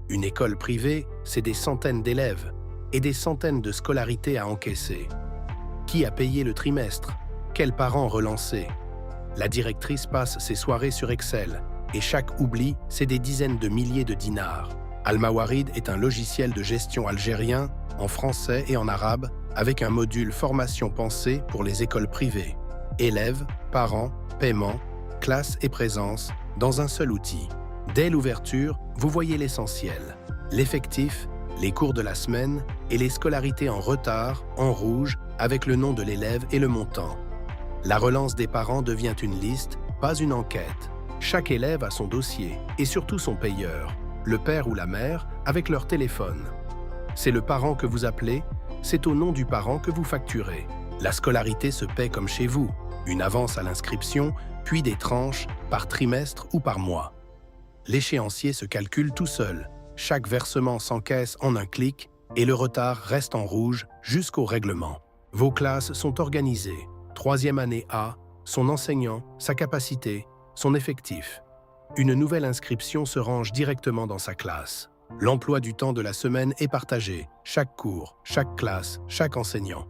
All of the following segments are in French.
Une école privée, c'est des centaines d'élèves et des centaines de scolarités à encaisser. Qui a payé le trimestre? Quels parents relancer? La directrice passe ses soirées sur Excel et chaque oubli, c'est des dizaines de milliers de dinars. Al-Mawarid est un logiciel de gestion algérien, en français et en arabe, avec un module formation pensée pour les écoles privées. Élèves, parents, paiement, classe et présence, dans un seul outil. Dès l'ouverture, vous voyez l'essentiel. L'effectif, les cours de la semaine et les scolarités en retard, en rouge, avec le nom de l'élève et le montant. La relance des parents devient une liste, pas une enquête. Chaque élève a son dossier et surtout son payeur, le père ou la mère, avec leur téléphone. C'est le parent que vous appelez, c'est au nom du parent que vous facturez. La scolarité se paie comme chez vous, une avance à l'inscription, puis des tranches par trimestre ou par mois. L'échéancier se calcule tout seul, chaque versement s'encaisse en un clic et le retard reste en rouge jusqu'au règlement. Vos classes sont organisées, 3e année A, son enseignant, sa capacité, son effectif. Une nouvelle inscription se range directement dans sa classe. L'emploi du temps de la semaine est partagé, chaque cours, chaque classe, chaque enseignant.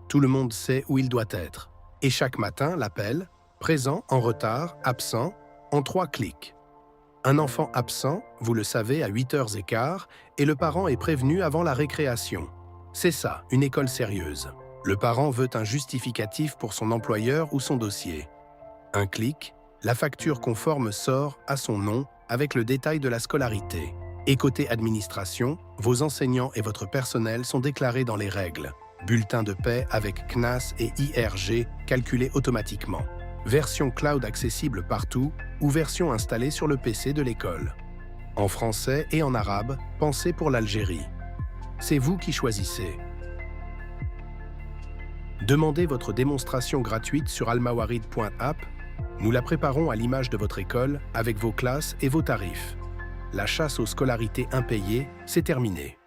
Tout le monde sait où il doit être. Et chaque matin, l'appel, présent, en retard, absent, en 3 clics. Un enfant absent, vous le savez, à 8h15, et le parent est prévenu avant la récréation. C'est ça, une école sérieuse. Le parent veut un justificatif pour son employeur ou son dossier. Un clic, la facture conforme sort à son nom avec le détail de la scolarité. Et côté administration, vos enseignants et votre personnel sont déclarés dans les règles. Bulletin de paie avec CNAS et IRG calculés automatiquement. Version cloud accessible partout ou version installée sur le PC de l'école. En français et en arabe, pensez pour l'Algérie. C'est vous qui choisissez. Demandez votre démonstration gratuite sur almawarid.app. Nous la préparons à l'image de votre école avec vos classes et vos tarifs. La chasse aux scolarités impayées, c'est terminé.